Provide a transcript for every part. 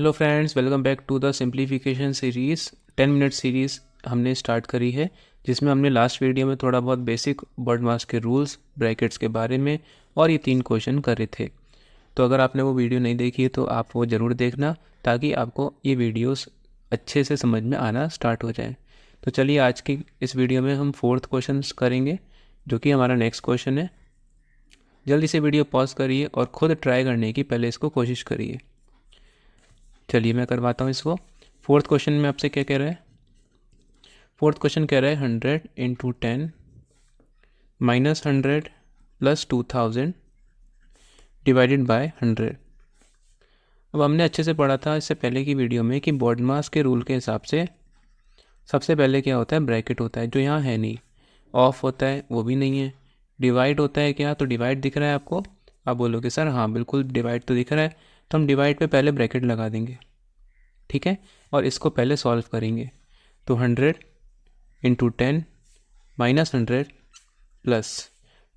Hello friends, welcome back to the simplification series. 10 minute series हमने start करी है, जिसमें हमने लास्ट वीडियो में थोड़ा बहुत बेसिक वर्ड मास के रूल्स, ब्रैकेट्स के बारे में और ये 3 क्वेश्चन करे थे। तो अगर आपने वो वीडियो नहीं देखी है तो आप वो ज़रूर देखना, ताकि आपको ये वीडियोस अच्छे से समझ में आना स्टार्ट हो जाए। तो चलिए, आज की इस वीडियो में हम 4th क्वेश्चन करेंगे, जो कि हमारा नेक्स्ट क्वेश्चन है। जल्दी से वीडियो पॉज करिए और ख़ुद ट्राई करने की पहले इसको कोशिश करिए। चलिए मैं करवाता हूँ इसको। 4th क्वेश्चन में आपसे क्या कह रहा है? 4th क्वेश्चन कह रहा है 100 into 10 minus 100 plus 2000 divided by 100। अब हमने अच्छे से पढ़ा था इससे पहले की वीडियो में कि बॉडमास के रूल के हिसाब से सबसे पहले क्या होता है? ब्रैकेट होता है, जो यहाँ है नहीं। ऑफ होता है, वो भी नहीं है। डिवाइड होता है क्या? तो डिवाइड दिख रहा है आपको। आप बोलोगे सर हाँ बिल्कुल डिवाइड तो दिख रहा है, तो हम डिवाइड पे पहले ब्रैकेट लगा देंगे, ठीक है। और इसको पहले सॉल्व करेंगे। तो 100 इंटू 10 माइनस 100 प्लस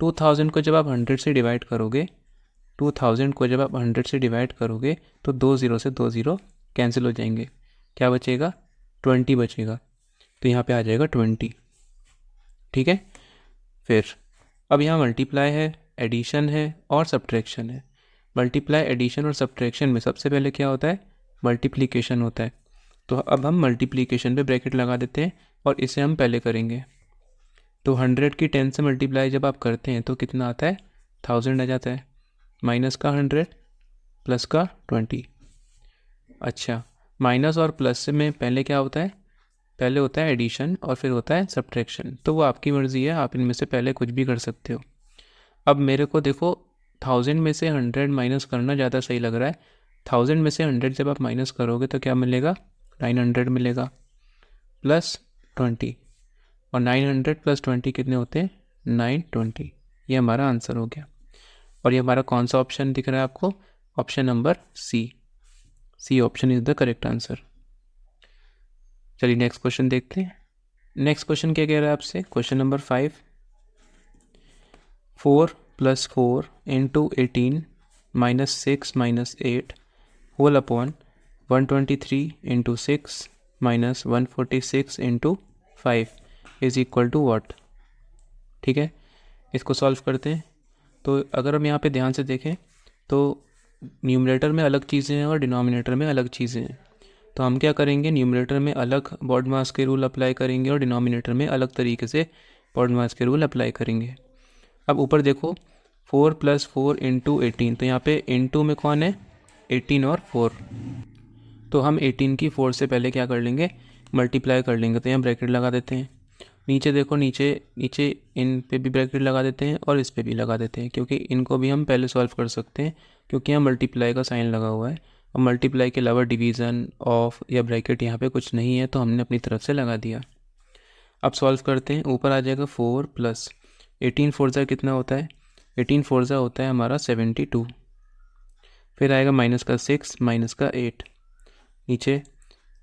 2000 को जब आप 100 से डिवाइड करोगे, 2000 को जब आप 100 से डिवाइड करोगे तो 2 ज़ीरो से 2 ज़ीरो कैंसिल हो जाएंगे। क्या बचेगा? 20 बचेगा। तो यहाँ पे आ जाएगा 20, ठीक है। फिर अब यहाँ मल्टीप्लाई है, एडिशन है और सब्ट्रैक्शन है। मल्टीप्लाई, एडिशन और सब्ट्रैक्शन में सबसे पहले क्या होता है? मल्टीप्लिकेशन होता है। तो अब हम मल्टीप्लिकेशन पे ब्रैकेट लगा देते हैं और इसे हम पहले करेंगे। तो 100 की 10 से मल्टीप्लाई जब आप करते हैं तो कितना आता है? 1000 आ जाता है। माइनस का 100 प्लस का 20। अच्छा, माइनस और प्लस में पहले क्या होता है? पहले होता है एडिशन और फिर होता है सब्ट्रैक्शन। तो वो आपकी मर्ज़ी है, आप इनमें से पहले कुछ भी कर सकते हो। अब मेरे को देखो, 1000 में से 100 माइनस करना ज़्यादा सही लग रहा है। 1000 में से 100 जब आप माइनस करोगे तो क्या मिलेगा? 900 मिलेगा प्लस 20। और 900 प्लस 20 कितने होते हैं? 920। ये हमारा आंसर हो गया। और ये हमारा कौन सा ऑप्शन दिख रहा है आपको? Option number C. C option is the correct answer. चलिए नेक्स्ट क्वेश्चन देखते हैं। नेक्स्ट क्वेश्चन क्या कह रहा है आपसे? Question number 5। 4 plus 4 into 18 minus 6 minus 8 whole upon 123 into 6 minus 146 into 5 is equal to what? ठीक है, इसको सॉल्व करते हैं। तो अगर हम यहाँ पे ध्यान से देखें तो न्यूमरेटर में अलग चीज़ें हैं और डिनोमिनेटर में अलग चीज़ें हैं। तो हम क्या करेंगे? न्यूमरेटर में अलग बॉडमास के रूल अप्लाई करेंगे और डिनोमिनेटर में अलग तरीके से बॉडमास के रूल अप्लाई करेंगे। अब ऊपर देखो, 4 प्लस 4 इंटू 18, तो यहाँ पे इंटू में कौन है? 18 और 4। तो हम 18 की 4 से पहले क्या कर लेंगे? मल्टीप्लाई कर लेंगे। तो यहाँ ब्रैकेट लगा देते हैं। नीचे देखो, नीचे नीचे इन पे भी ब्रैकेट लगा देते हैं और इस पे भी लगा देते हैं, क्योंकि इनको भी हम पहले सॉल्व कर सकते हैं, क्योंकि यहाँ मल्टीप्लाई का साइन लगा हुआ है। और मल्टीप्लाई के अलावा डिवीज़न, ऑफ या ब्रैकेट यहाँ पे कुछ नहीं है, तो हमने अपनी तरफ से लगा दिया। अब सॉल्व करते हैं। ऊपर आ जाएगा 4 प्लस 18 फोर्जा कितना होता है? 18 फोर्जा होता है हमारा 72। फिर आएगा माइनस का 6 माइनस का 8। नीचे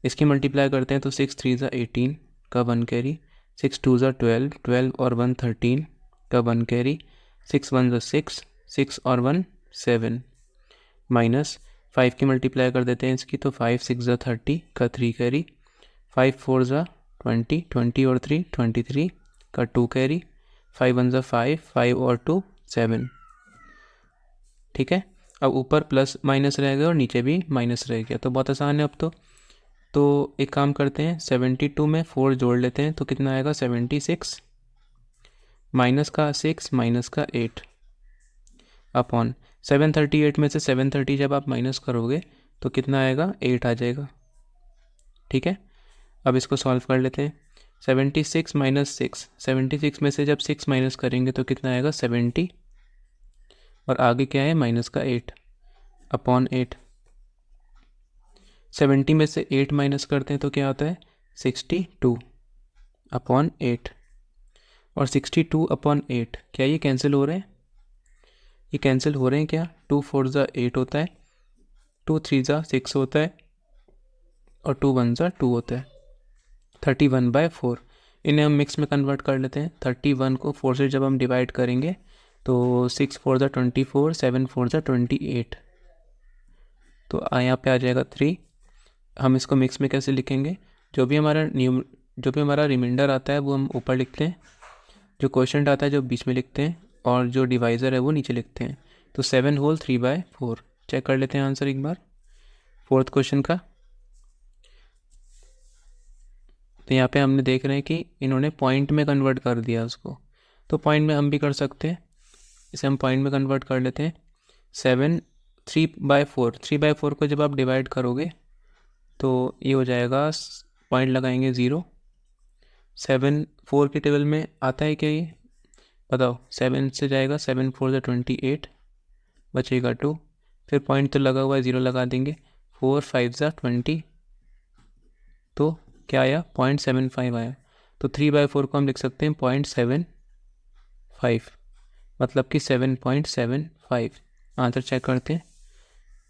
इसकी मल्टीप्लाई करते हैं तो 6 3 ज़ा 18 का 1 कैरी, 6 2 ज़ा 12, 12 और 1 13 का 1 कैरी, 6 1 ज़ा 6, 6 और 1 7, माइनस 5 की मल्टीप्लाई कर देते हैं इसकी, तो 5 6 ज़ा 30 का 3 कैरी, 5 4 ज़ा 20, 20 और 3 23 का 2 कैरी, 5 1 ज़ा 5, 5 और 2 7। ठीक है, अब ऊपर प्लस माइनस रह गया और नीचे भी माइनस रह गया, तो बहुत आसान है अब तो एक काम करते हैं, 72 में 4 जोड़ लेते हैं तो कितना आएगा? 76 माइनस का 6 माइनस का 8 अपॉन 738 में से 730 जब आप माइनस करोगे तो कितना आएगा? 8 आ जाएगा। ठीक है, अब इसको सॉल्व कर लेते हैं। 76 माइनस 6, 76 में से जब 6 माइनस करेंगे तो कितना आएगा? 70 और आगे क्या है? माइनस का 8 अपॉन 8। 70 में से 8 माइनस करते हैं तो क्या आता है? 62 अपॉन 8। और 62 अपॉन 8, क्या ये कैंसिल हो रहे हैं? ये कैंसिल हो रहे हैं क्या? 2 4 ज़ा 8 होता है, 2 3 ज़ा 6 होता है और 2 1 ज़ा 2 होता है। 31/4। इन्हें हम मिक्स में कन्वर्ट कर लेते हैं। 31 को 4 से जब हम डिवाइड करेंगे तो 6 4 ज़ा 24, 7 4 ज़ा 28। तो यहाँ पे आ जाएगा 3 हम इसको मिक्स में कैसे लिखेंगे, जो भी हमारा रिमाइंडर आता है वो हम ऊपर लिखते हैं, जो क्वोशंट आता है जो बीच में लिखते हैं, और जो डिवाइज़र है वो नीचे लिखते हैं। तो 7 होल 3/4। चेक कर लेते हैं आंसर एक बार फोर्थ क्वेश्चन का। तो यहाँ पे हमने देख रहे हैं कि इन्होंने पॉइंट में कन्वर्ट कर दिया उसको, तो पॉइंट में हम भी कर सकते हैं, इसे हम पॉइंट में कन्वर्ट कर लेते हैं। 3/4 को जब आप डिवाइड करोगे तो ये हो जाएगा, पॉइंट लगाएंगे 0। 7 4 के टेबल में आता है क्या ये बताओ, 7 से जाएगा, 7 4 28, बचेगा 2, फिर पॉइंट तो लगा हुआ है 0 लगा देंगे, 4 5 20, तो क्या आया 0.75 आया। तो 3/4 को हम लिख सकते हैं 0.75, मतलब कि 7.75। आंसर चेक करते हैं,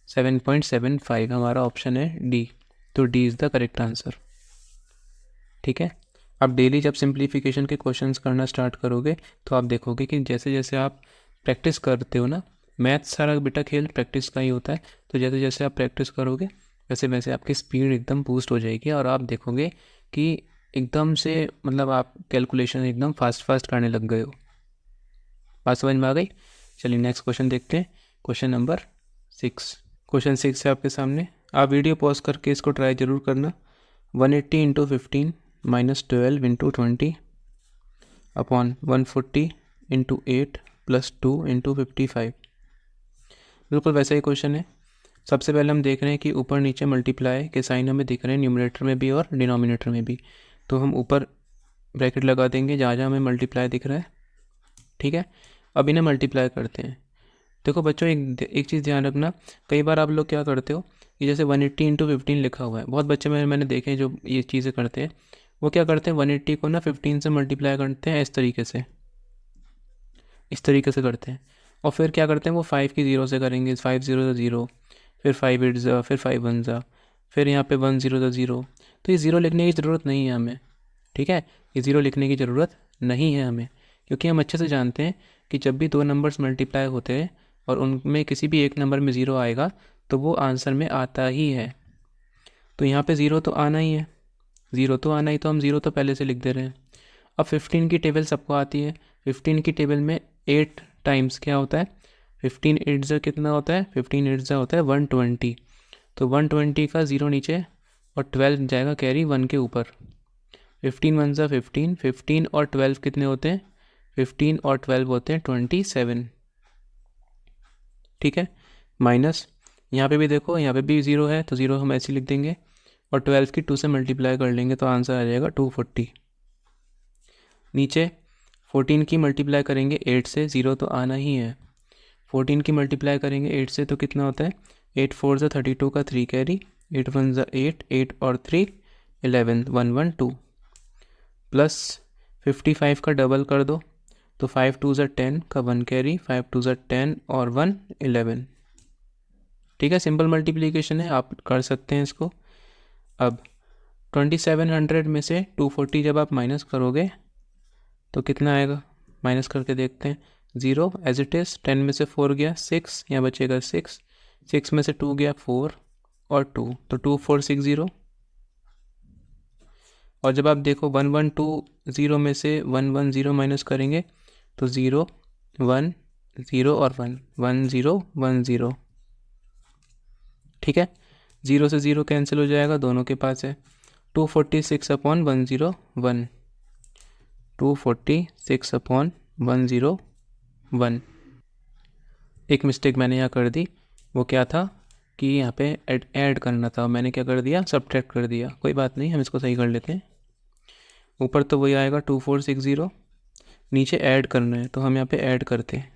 7.75 हमारा ऑप्शन है डी। तो D is the correct answer. ठीक है, अब डेली जब सिंप्लीफिकेशन के क्वेश्चंस करना स्टार्ट करोगे तो आप देखोगे कि जैसे जैसे आप प्रैक्टिस करते हो ना, मैथ्स सारा बेटा खेल प्रैक्टिस का ही होता है, तो जैसे जैसे आप प्रैक्टिस करोगे वैसे वैसे आपकी स्पीड एकदम बूस्ट हो जाएगी और आप देखोगे कि एकदम से मतलब आप कैलकुलेशन एकदम फास्ट फास्ट करने लग गए हो। बात समझ में आ गई? चलिए नेक्स्ट क्वेश्चन देखते हैं, क्वेश्चन नंबर 6। क्वेश्चन 6 है आपके सामने, आप वीडियो पॉज करके इसको ट्राई ज़रूर करना। 180 into 15 minus 12 into 20 upon 140 into 8 plus 2 into 55। बिल्कुल वैसा ही क्वेश्चन है। सबसे पहले हम देख रहे हैं कि ऊपर नीचे मल्टीप्लाई के साइन हमें दिख रहे हैं न्यूमरेटर में भी और डिनोमिनेटर में भी, तो हम ऊपर ब्रैकेट लगा देंगे जहाँ जहाँ हमें मल्टीप्लाई दिख रहा है। ठीक है, अब इन्हें मल्टीप्लाई करते हैं। देखो बच्चों एक चीज़ ध्यान रखना, कई बार आप लोग क्या करते हो कि जैसे 180 इंटू 15 लिखा हुआ है, बहुत बच्चे मैंने देखे हैं जो ये चीज़ें करते हैं, वो क्या करते हैं 180 को ना 15 से मल्टीप्लाई करते हैं इस तरीके से करते हैं, और फिर क्या करते हैं वो 5 की 0 से करेंगे, 5 0 0, फिर 5 8 ज़ा, फिर 5 1 ज़ा, फिर यहाँ पे 1 0 0। तो ये ज़ीरो लिखने की ज़रूरत नहीं है हमें। ठीक है, ये ज़ीरो लिखने की ज़रूरत नहीं है हमें, क्योंकि हम अच्छे से जानते हैं कि जब भी दो नंबर्स मल्टीप्लाई होते हैं और उनमें किसी भी एक नंबर में ज़ीरो आएगा तो वो आंसर में आता ही है। तो यहाँ पे ज़ीरो तो आना ही है, ज़ीरो तो आना ही, तो हम ज़ीरो तो पहले से लिख दे रहे हैं। अब 15 की टेबल सबको आती है, 15 की टेबल में 8 टाइम्स क्या होता है, 15 8 ज़ा कितना होता है, 15 8 ज़ा होता है 120। तो 120 का ज़ीरो नीचे और 12 जाएगा कैरी 1 के ऊपर। 15 1 ज़ा 15, 15 और 12 कितने होते हैं, 15 और 12 होते हैं 27। ठीक है, माइनस यहाँ पे भी देखो, यहाँ पे भी ज़ीरो है तो ज़ीरो हम ऐसे लिख देंगे, और 12 की 2 से मल्टीप्लाई कर लेंगे तो आंसर आ जाएगा 240। नीचे 14 की मल्टीप्लाई करेंगे 8 से, ज़ीरो तो आना ही है। 14 की मल्टीप्लाई करेंगे 8 से तो कितना होता है, 8 4 ज़ा 32 का 3 कैरी, 8 1 ज़ा 8, 8 और 3 11, 1 1 2, प्लस 55 का डबल कर दो तो 5 2 ज़ा 10 का 1 कैरी, 5 2 ज़ा 10 और 1 11। ठीक है, सिंपल मल्टीप्लिकेशन है, आप कर सकते हैं इसको। अब 2700 में से 240 जब आप माइनस करोगे तो कितना आएगा, माइनस करके देखते हैं। 0 एज इट इज़, 10 में से 4 गया 6, यहाँ बचेगा 6, 6 में से 2 गया 4 और 2, तो 2460। और जब आप देखो 1120 में से 110 माइनस करेंगे तो 0 1 0 और 1 1 0 1 0। ठीक है, 0 से 0 कैंसिल हो जाएगा, दोनों के पास है। 246 अपॉन 101, 246 अपॉन 101। एक मिस्टेक मैंने यहाँ कर दी, वो क्या था कि यहाँ पे ऐड करना था, मैंने क्या कर दिया, सब्ट्रैक्ट कर दिया। कोई बात नहीं, हम इसको सही कर लेते हैं। ऊपर तो वही आएगा 2460, नीचे ऐड करना है तो हम यहाँ पे ऐड करते हैं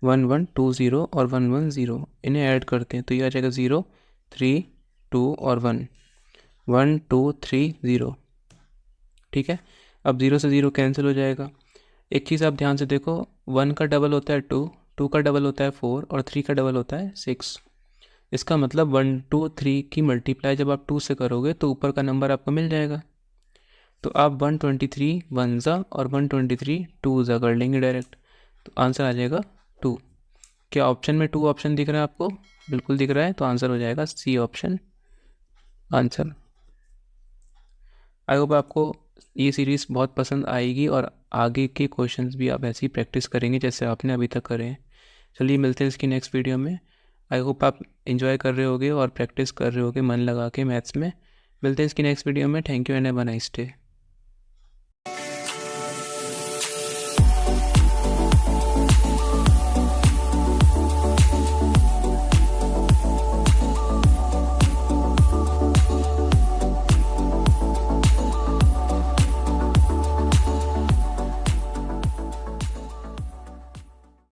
1120 और 110, इन्हें ऐड करते हैं तो ये आ जाएगा 0 3 2 और 1 1 2 3 0। ठीक है, अब 0 से 0 कैंसिल हो जाएगा। एक चीज़ आप ध्यान से देखो, 1 का डबल होता है 2, 2 का डबल होता है 4 और 3 का डबल होता है 6। इसका मतलब 1 2 3 की मल्टीप्लाई जब आप 2 से करोगे तो ऊपर का नंबर आपको मिल जाएगा। तो आप 123 1 ज़ा और 123 2 ज़ा कर लेंगे डायरेक्ट, तो आंसर आ जाएगा 2। क्या ऑप्शन में 2 ऑप्शन दिख रहा है आपको? बिल्कुल दिख रहा है, तो आंसर हो जाएगा C option answer. I hope आपको ये सीरीज़ बहुत पसंद आएगी और आगे के क्वेश्चंस भी आप ऐसी प्रैक्टिस करेंगे जैसे आपने अभी तक करे हैं। चलिए मिलते हैं इसकी नेक्स्ट वीडियो में। आई होप आप एंजॉय कर रहे होगे और प्रैक्टिस कर रहे होगे मन लगा के मैथ्स में। मिलते हैं इसकी नेक्स्ट वीडियो में। Thank you and have a nice day.